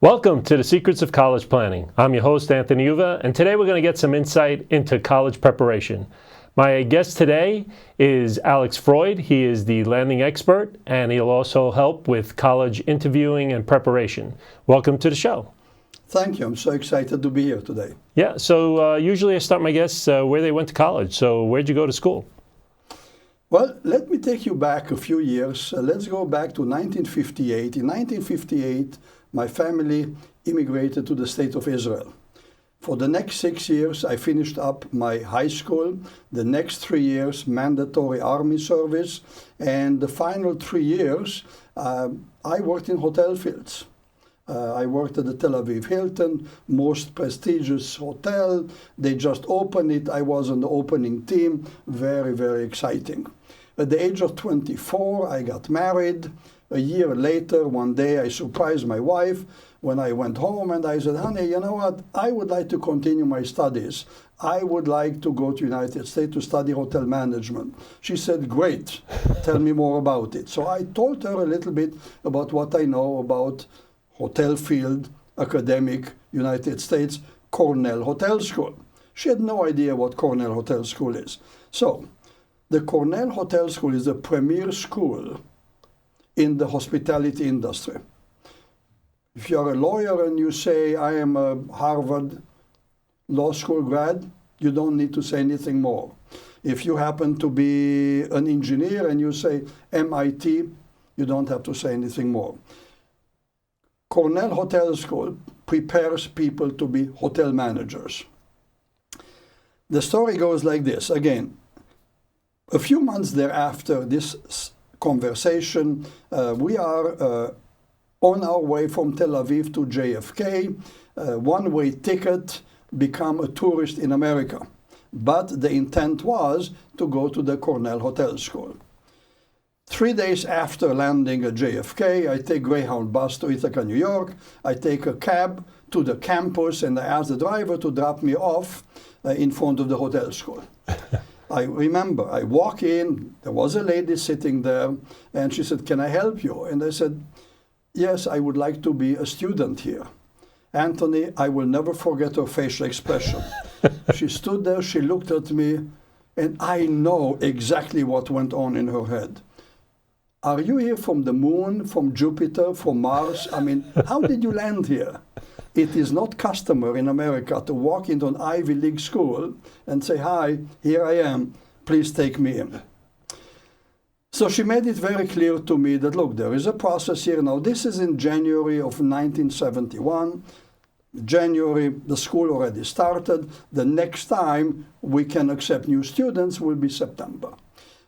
Welcome to the Secrets of College Planning. I'm your host, Anthony Uva, and today we're going to get some insight into college preparation. My guest today is Alex Freud. He is the landing expert, and he'll also help with college interviewing and preparation. Welcome to the show. Thank you. I'm so excited to be here today. Yeah, so usually I start my guests where they went to college. So where'd you go to school? Well, let me take you back a few years. Let's go back to 1958. In 1958, my family immigrated to the state of Israel. For the next 6 years, I finished up my high school. The next 3 years, mandatory army service. And the final 3 years, I worked in hotel fields. I worked at the Tel Aviv Hilton, most prestigious hotel. They just opened it. I was on the opening team. Very, very exciting. At the age of 24, I got married. A year later, one day, I surprised my wife when I went home and I said, honey, you know what? I would like to continue my studies. I would like to go to the United States to study hotel management. She said, great. Tell me more about it. So I told her a little bit about what I know about hotel field, academic, United States, Cornell Hotel School. She had no idea what Cornell Hotel School is. So the Cornell Hotel School is a premier school in the hospitality industry. If you're a lawyer and you say, I am a Harvard Law School grad, you don't need to say anything more. If you happen to be an engineer and you say MIT, you don't have to say anything more. Cornell Hotel School prepares people to be hotel managers. The story goes like this. Again, a few months thereafter this conversation, we are on our way from Tel Aviv to JFK, one-way ticket, become a tourist in America. But the intent was to go to the Cornell Hotel School. 3 days after landing at JFK, I take Greyhound bus to Ithaca, New York. I take a cab to the campus and I ask the driver to drop me off in front of the hotel school. I remember, I walk in, there was a lady sitting there, and she said, can I help you? And I said, yes, I would like to be a student here. Anthony, I will never forget her facial expression. She stood there, she looked at me, and I know exactly what went on in her head. Are you here from the moon, from Jupiter, from Mars? I mean, how did you land here? It is not customary in America to walk into an Ivy League school and say, hi, here I am, please take me in. So she made it very clear to me that, look, there is a process here. Now, this is in January of 1971. January, the school already started. The next time we can accept new students will be September.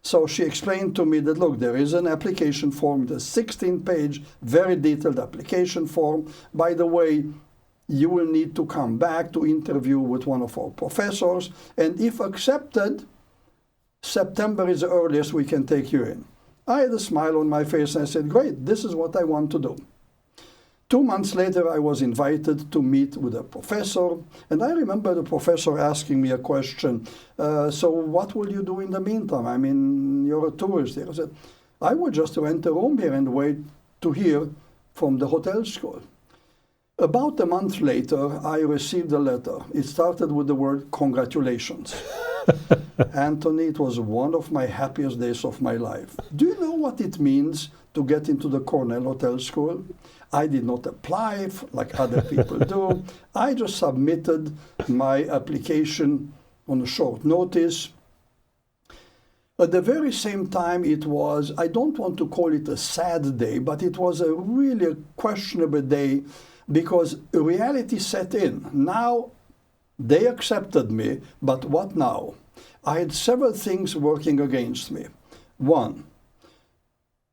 So she explained to me that, look, there is an application form, the 16-page, very detailed application form. By the way, you will need to come back to interview with one of our professors. And if accepted, September is the earliest we can take you in. I had a smile on my face and I said, great, this is what I want to do. 2 months later, I was invited to meet with a professor. And I remember the professor asking me a question. So what will you do in the meantime? I mean, you're a tourist here. I said, I will just rent a room here and wait to hear from the hotel school. About a month later, I received a letter. It started with the word, congratulations. Anthony, it was one of my happiest days of my life. Do you know what it means to get into the Cornell Hotel School? I did not apply like other people do. I just submitted my application on a short notice. At the very same time, it was, I don't want to call it a sad day, but it was a really questionable day because reality set in. Now, they accepted me, but what now? I had several things working against me. One,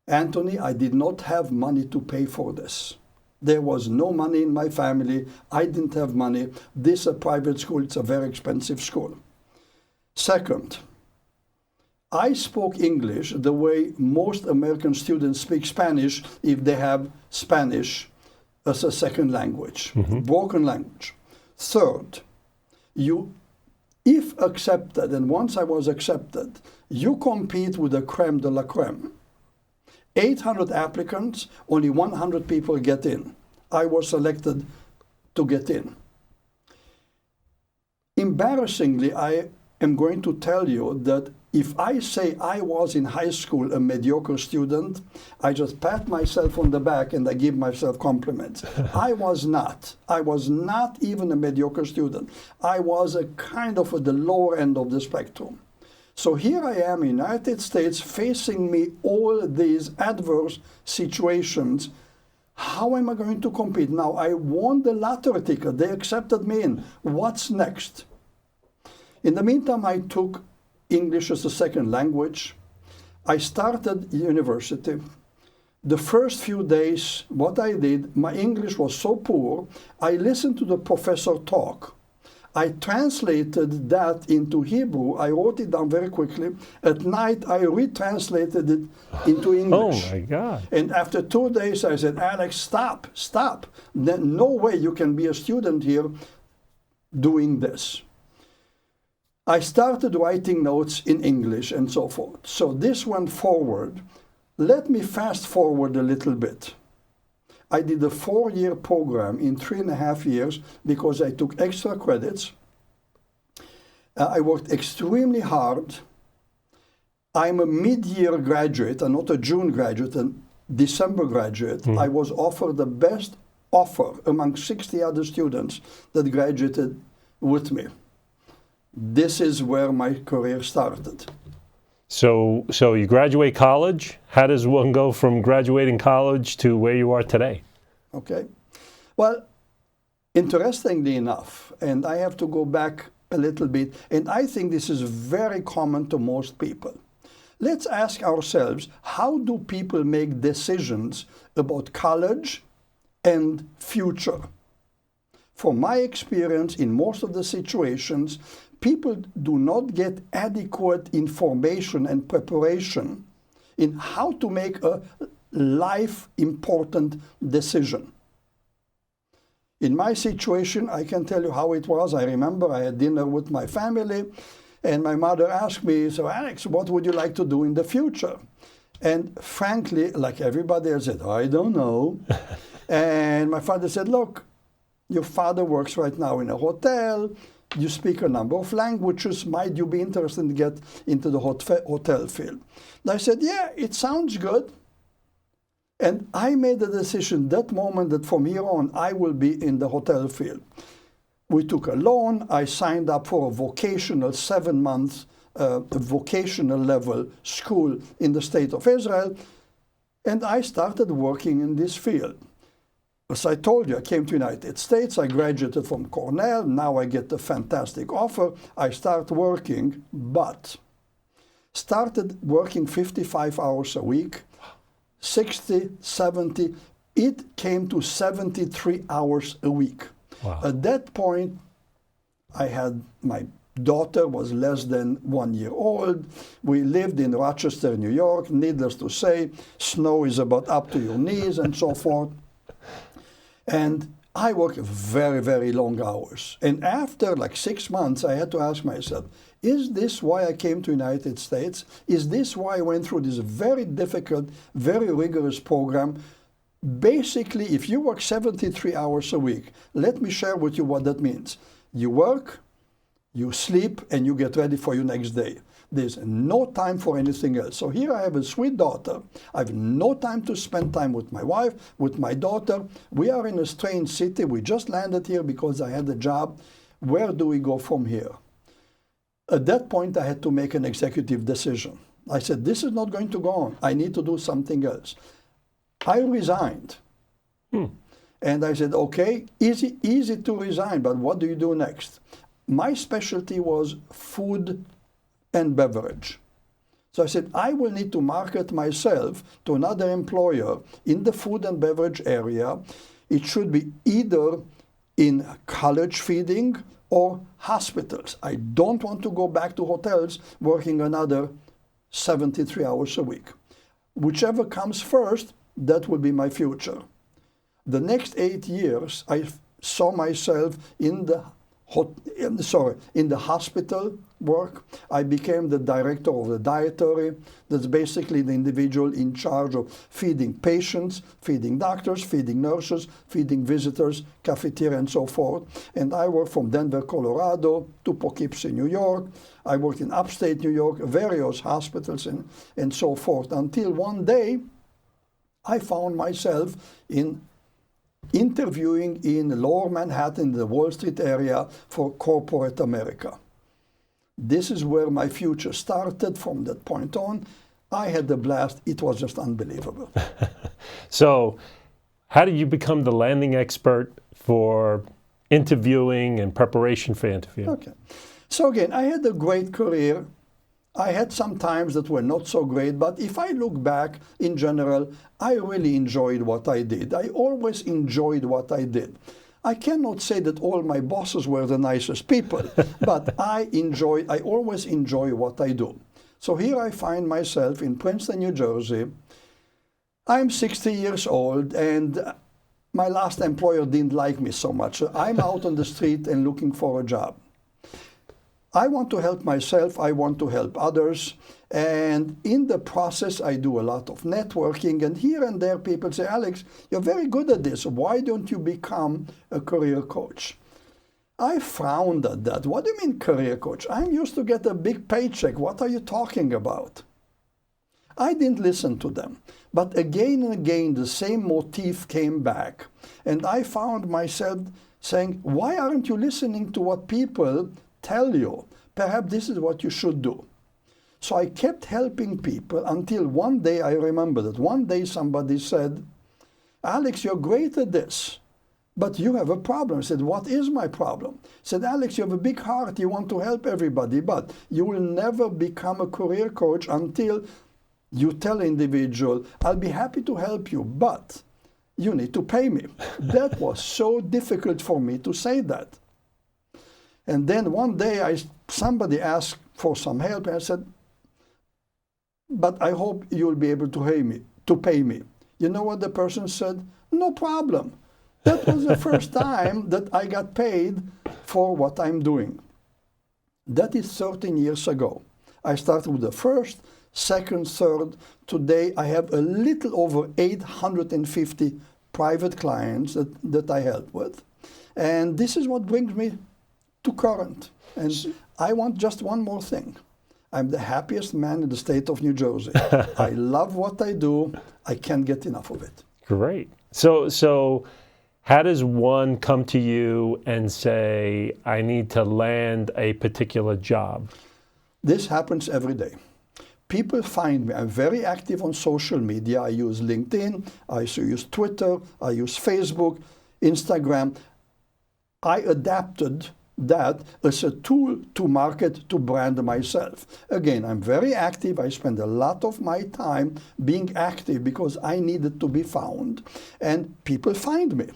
Anthony, I did not have money to pay for this. There was no money in my family. I didn't have money. This is a private school. It's a very expensive school. Second, I spoke English the way most American students speak Spanish if they have Spanish as a second language, broken language. Third, if accepted, and once I was accepted, you compete with the creme de la creme. 800 applicants, only 100 people get in. I was selected to get in. Embarrassingly, I am going to tell you that if I say I was in high school a mediocre student, I just pat myself on the back and I give myself compliments. I was not. I was not even a mediocre student. I was a kind of at the lower end of the spectrum. So here I am in the United States facing me all these adverse situations. How am I going to compete? Now I won the lottery ticket. They accepted me in. What's next? In the meantime, I took English as a second language. I started university. The first few days, what I did, my English was so poor, I listened to the professor talk. I translated that into Hebrew. I wrote it down very quickly. At night, I retranslated it into English. Oh my God. And after 2 days, I said, Alex, stop. No way you can be a student here doing this. I started writing notes in English and so forth. So this went forward. Let me fast forward a little bit. I did a 4-year program in 3.5 years because I took extra credits. I worked extremely hard. I'm a mid-year graduate, and not a June graduate, a December graduate. I was offered the best offer among 60 other students that graduated with me. This is where my career started. So you graduate college. How does one go from graduating college to where you are today? Okay. Well, interestingly enough, and I have to go back a little bit, and I think this is very common to most people. Let's ask ourselves, how do people make decisions about college and future? From my experience, in most of the situations, people do not get adequate information and preparation in how to make a life-important decision. In my situation, I can tell you how it was. I remember I had dinner with my family, and my mother asked me, so Alex, what would you like to do in the future? And frankly, like everybody else said, I don't know. And my father said, look, your father works right now in a hotel. You speak a number of languages. Might you be interested to get into the hotel field? And I said, yeah, it sounds good. And I made the decision that moment that from here on, I will be in the hotel field. We took a loan. I signed up for a vocational 7-month vocational level school in the state of Israel. And I started working in this field. As I told you, I came to the United States. I graduated from Cornell. Now I get a fantastic offer. I start working, but started working 55 hours a week, 60, 70. It came to 73 hours a week. Wow. At that point, I had my daughter was less than 1 year old. We lived in Rochester, New York. Needless to say, snow is about up to your knees and so forth. And I worked very, very long hours. And after like 6 months, I had to ask myself, is this why I came to the United States? Is this why I went through this very difficult, very rigorous program? Basically, if you work 73 hours a week, let me share with you what that means. You work, you sleep, and you get ready for your next day. There's no time for anything else. So here I have a sweet daughter. I have no time to spend time with my wife, with my daughter. We are in a strange city. We just landed here because I had a job. Where do we go from here? At that point, I had to make an executive decision. I said, this is not going to go on. I need to do something else. I resigned. And I said, okay, easy to resign, but what do you do next? My specialty was food and beverage. So I said, I will need to market myself to another employer in the food and beverage area. it should be either in college feeding or hospitals. I don't want to go back to hotels working another 73 hours a week. Whichever comes first, that will be my future. The next 8 years, I saw myself in the hospital work. I became the director of the dietary. That's basically the individual in charge of feeding patients, feeding doctors, feeding nurses, feeding visitors, cafeteria, and so forth. And I worked from Denver, Colorado to Poughkeepsie, New York. I worked in upstate New York, various hospitals, and so forth, until one day I found myself interviewing in Lower Manhattan, the Wall Street area, for corporate America. This is where my future started. From that point on, I had a blast. It was just unbelievable. So, how did you become the landing expert for interviewing and preparation for interviewing? Okay. So again, I had a great career. I had some times that were not so great, but if I look back in general, I really enjoyed what I did. I always enjoyed what I did. I cannot say that all my bosses were the nicest people, but I always enjoy what I do. So here I find myself in Princeton, New Jersey. I'm 60 years old, and my last employer didn't like me so much. I'm out on the street and looking for a job. I want to help myself, I want to help others, and in the process I do a lot of networking, and here and there people say, Alex, you're very good at this, why don't you become a career coach? I frowned at that. What do you mean career coach? I'm used to get a big paycheck, what are you talking about? I didn't listen to them, but again and again the same motif came back, and I found myself saying, why aren't you listening to what people tell you? Perhaps this is what you should do. So I kept helping people until one day, I remember that one day somebody said, Alex, you're great at this, but you have a problem. I said, what is my problem? I said, Alex, you have a big heart, you want to help everybody, but you will never become a career coach until you tell an individual, I'll be happy to help you, but you need to pay me. That was so difficult for me to say that. And then one day somebody asked for some help, and I said, but I hope you'll be able to pay me. You know what the person said? No problem. That was the first time that I got paid for what I'm doing. That is 13 years ago. I started with the first, second, third. Today I have a little over 850 private clients that I help with. And this is what brings me to current. And I want just one more thing. I'm the happiest man in the state of New Jersey. I love what I do. I can't get enough of it. Great. So how does one come to you and say, I need to land a particular job? This happens every day. People find me. I'm very active on social media. I use LinkedIn. I use Twitter. I use Facebook, Instagram. I adapted that as a tool to market, to brand myself. Again, I'm very active. I spend a lot of my time being active because I needed to be found. And people find me.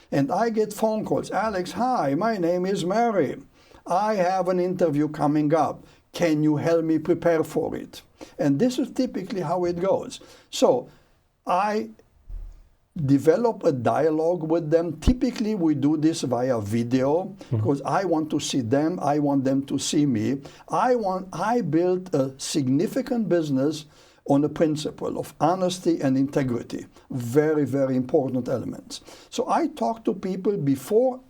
And I get phone calls. Alex, hi, my name is Mary. I have an interview coming up. Can you help me prepare for it? And this is typically how it goes. So I develop a dialogue with them. Typically, we do this via video because I want to see them. I want them to see me. I built a significant business on the principle of honesty and integrity. Very, very important elements. So I talk to people before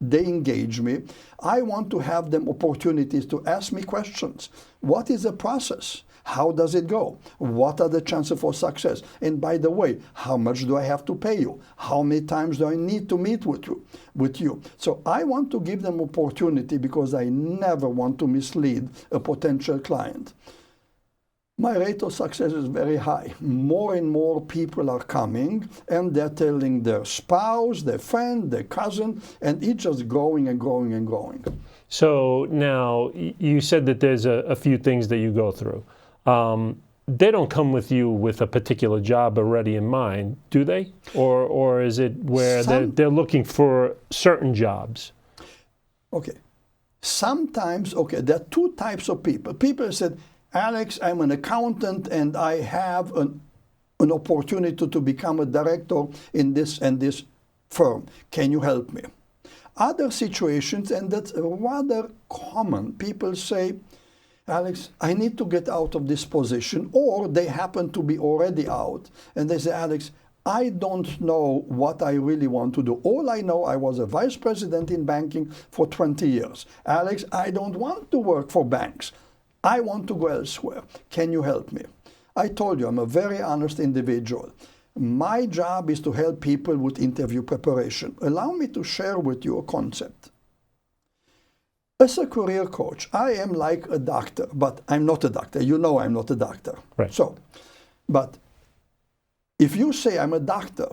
they engage me. I want to have them opportunities to ask me questions. What is the process? How does it go? What are the chances for success? And by the way, how much do I have to pay you? How many times do I need to meet with you? So I want to give them opportunity because I never want to mislead a potential client. My rate of success is very high. More and more people are coming and they're telling their spouse, their friend, their cousin, and it's just growing and growing and growing. So now you said that there's a few things that you go through. they don't come with you with a particular job already in mind, do they? Or is it where they're looking for certain jobs? Okay. Sometimes, okay, there are two types of people. People said, Alex, I'm an accountant and I have an opportunity to become a director in this and this firm. Can you help me? Other situations, and that's rather common, people say, Alex, I need to get out of this position, or they happen to be already out, and they say, Alex, I don't know what I really want to do. All I know, I was a vice president in banking for 20 years. Alex, I don't want to work for banks. I want to go elsewhere. Can you help me? I told you, I'm a very honest individual. My job is to help people with interview preparation. Allow me to share with you a concept. As a career coach, I am like a doctor, but I'm not a doctor. You know I'm not a doctor. Right. So, but if you say I'm a doctor,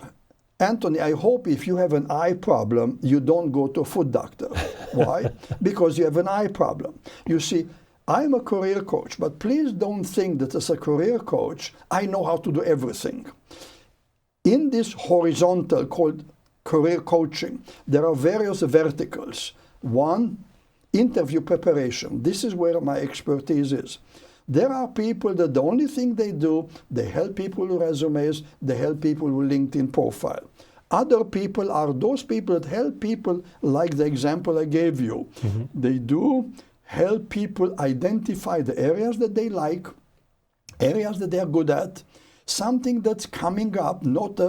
Anthony, I hope if you have an eye problem, you don't go to a foot doctor. Why? Because you have an eye problem. You see, I'm a career coach, but please don't think that as a career coach, I know how to do everything. In this horizontal called career coaching, there are various verticals. One, interview preparation. This is where my expertise is. There are people that the only thing they do, they help people with resumes, they help people with LinkedIn profile. Other people are those people that help people, like the example I gave you. Mm-hmm. They do help people identify the areas that they like, areas that they're good at, something that's coming up, not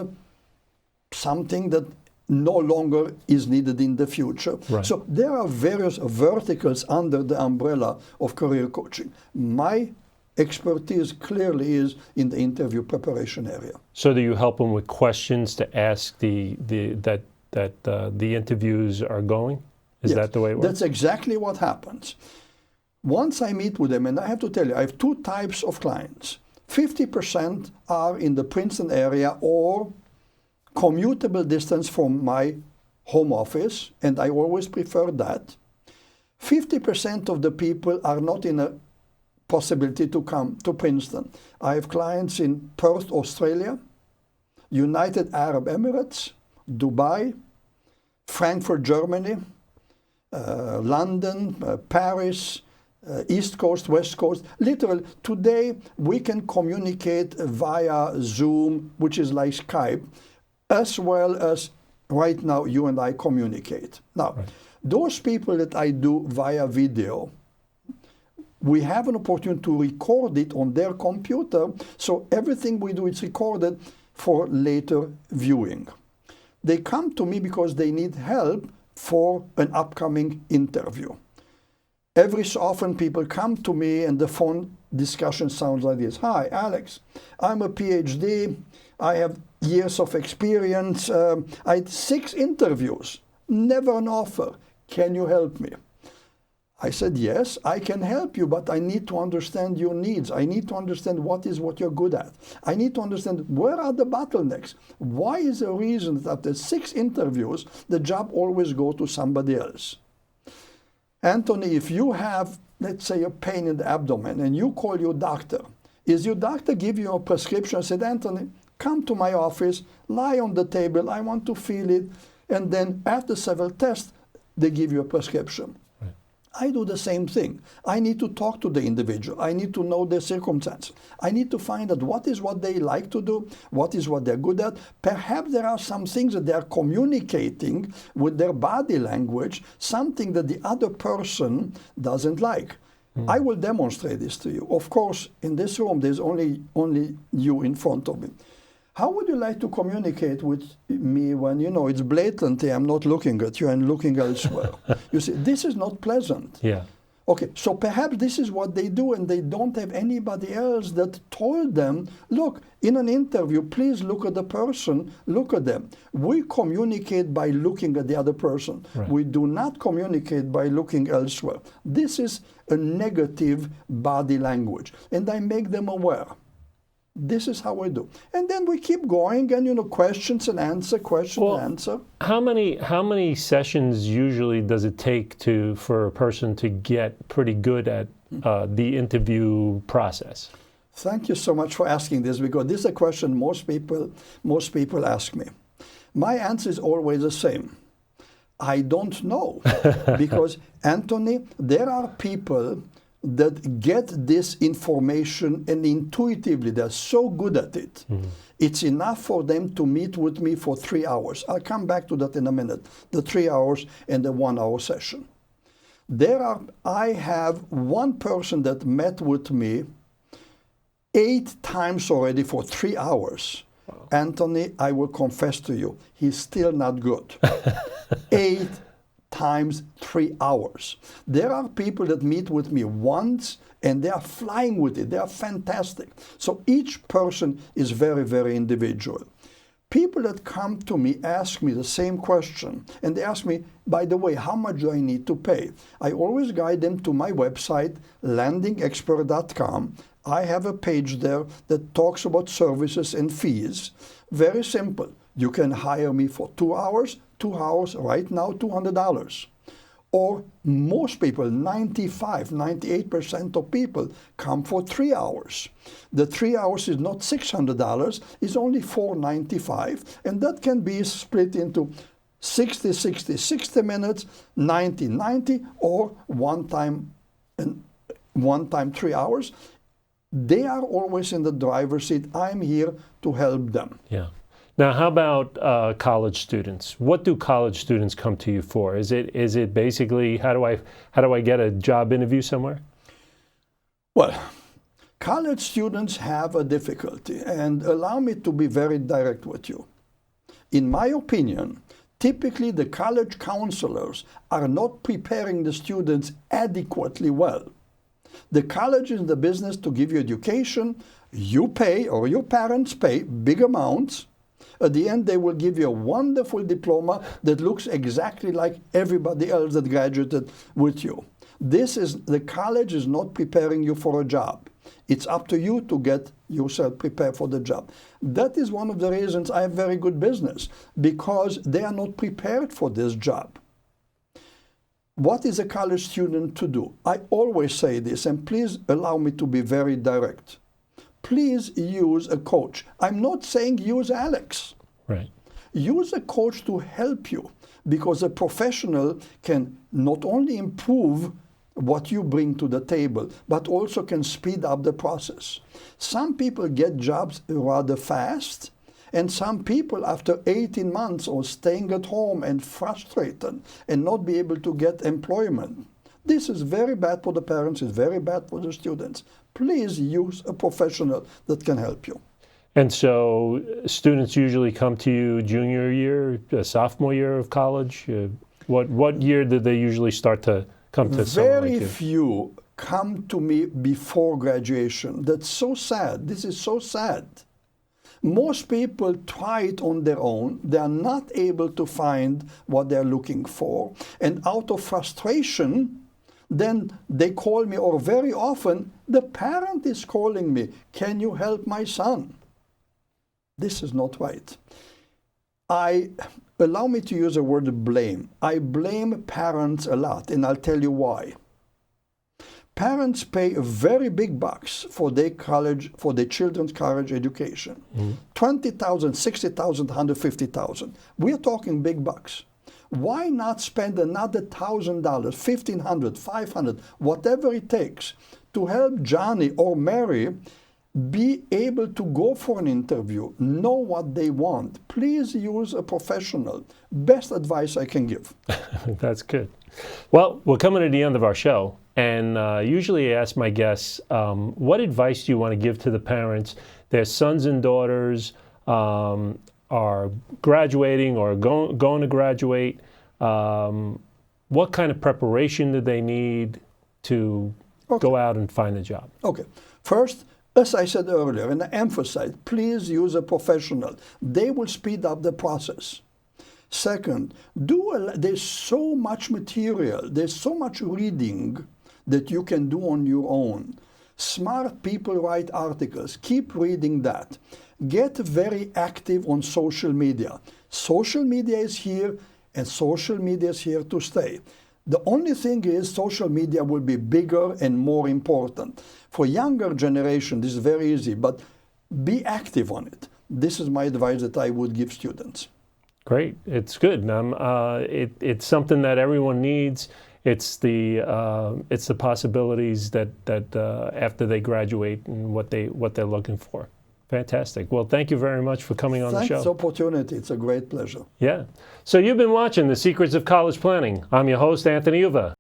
something that no longer is needed in the future. Right. So there are various verticals under the umbrella of career coaching. My expertise clearly is in the interview preparation area. So do you help them with questions to ask the interviews are going? Is Yes, that the way it works? That's exactly what happens. Once I meet with them, and I have to tell you, I have two types of clients. 50% are in the Princeton area or commutable distance from my home office, and I always prefer that. 50% of the people are not in a possibility to come to Princeton. I have clients in Perth, Australia, United Arab Emirates, Dubai, Frankfurt, Germany, London, Paris, East Coast, West Coast. Literally, today we can communicate via Zoom, which is like Skype, as well as right now you and I communicate. Now, right. Those people that I do via video, we have an opportunity to record it on their computer, so everything we do is recorded for later viewing. They come to me because they need help for an upcoming interview. Every so often people come to me and the phone discussion sounds like this. Hi, Alex, I'm a PhD. I have years of experience. I had 6 interviews, never an offer. Can you help me? I said, yes, I can help you, but I need to understand your needs. I need to understand what you're good at. I need to understand where are the bottlenecks. Why is the reason that after 6 interviews, the job always goes to somebody else? Anthony, if you have, let's say, a pain in the abdomen and you call your doctor, is your doctor give you a prescription and said, Anthony, come to my office, lie on the table, I want to feel it, and then after several tests, they give you a prescription. Right. I do the same thing. I need to talk to the individual. I need to know their circumstances. I need to find out what is what they like to do, what is what they're good at. Perhaps there are some things that they're communicating with their body language, something that the other person doesn't like. I will demonstrate this to you. Of course, in this room, there's only you in front of me. How would you like to communicate with me when, it's blatantly I'm not looking at you and looking elsewhere? You see, this is not pleasant. Yeah. Okay, so perhaps this is what they do and they don't have anybody else that told them, look, in an interview, please look at the person, look at them. We communicate by looking at the other person. Right. We do not communicate by looking elsewhere. This is a negative body language, and I make them aware. This is how I do. And then we keep going and, questions and answer, and answer. How many sessions usually does it take for a person to get pretty good at the interview process? Thank you so much for asking this, because this is a question most people ask me. My answer is always the same. I don't know. Because, Anthony, there are people that get this information and intuitively, they're so good at it. Mm-hmm. It's enough for them to meet with me for 3 hours. I'll come back to that in a minute, the 3 hours and the 1 hour session. I have one person that met with me 8 times already for 3 hours. Wow. Anthony, I will confess to you, he's still not good. 8 times 3 hours. There are people that meet with me once and they are flying with it. They are fantastic. So each person is very, very individual. People that come to me ask me the same question, and they ask me, by the way, how much do I need to pay? I always guide them to my website, landingexpert.com. I have a page there that talks about services and fees. Very simple. You can hire me for 2 hours. 2 hours right now, $200. Or most people, 98% of people come for 3 hours. The 3 hours is not $600, it's only $495, and that can be split into 60 minutes, 90, or one time 3 hours. They are always in the driver's seat. I'm here to help them. Yeah. Now, how about college students? What do college students come to you for? Is it basically how do I get a job interview somewhere? Well, college students have a difficulty, and allow me to be very direct with you. In my opinion, typically the college counselors are not preparing the students adequately well. The college is in the business to give you education. You pay, or your parents pay, big amounts. At the end, they will give you a wonderful diploma that looks exactly like everybody else that graduated with you. The college is not preparing you for a job. It's up to you to get yourself prepared for the job. That is one of the reasons I have very good business, because they are not prepared for this job. What is a college student to do? I always say this, and please allow me to be very direct. Please use a coach. I'm not saying use Alex. Right. Use a coach to help you, because a professional can not only improve what you bring to the table, but also can speed up the process. Some people get jobs rather fast, and some people after 18 months or staying at home and frustrated and not be able to get employment. This is very bad for the parents, it's very bad for the students. Please use a professional that can help you. And so students usually come to you junior year, sophomore year of college? What year did they usually start to come to someone like you? Very few come to me before graduation. That's so sad. This is so sad. Most people try it on their own. They are not able to find what they're looking for. And out of frustration, then they call me, or very often, the parent is calling me, can you help my son? This is not right. Allow me to use the word blame. I blame parents a lot, and I'll tell you why. Parents pay very big bucks for their children's college education. Mm-hmm. $20,000, $60,000, $150,000. We're talking big bucks. Why not spend another $1,000, $1,500, $500, whatever it takes, to help Johnny or Mary be able to go for an interview, know what they want? Please use a professional. Best advice I can give. That's good. Well, we're coming to the end of our show, and usually I ask my guests, what advice do you want to give to the parents? Their sons and daughters are graduating or going to graduate. What kind of preparation do they need to go out and find a job? Okay. First, as I said earlier, and I emphasize, please use a professional. They will speed up the process. Second, there's so much material, there's so much reading that you can do on your own. Smart people write articles. Keep reading that. Get very active on social media. Social media is here, and social media is here to stay. The only thing is social media will be bigger and more important. For younger generation, this is very easy, but be active on it. This is my advice that I would give students. Great, it's good. It's something that everyone needs. It's the possibilities that after they graduate and what they're looking for. Fantastic. Well, thank you very much for coming on the show. Thanks for the opportunity. It's a great pleasure. Yeah. So you've been watching The Secrets of College Planning. I'm your host, Anthony Uva.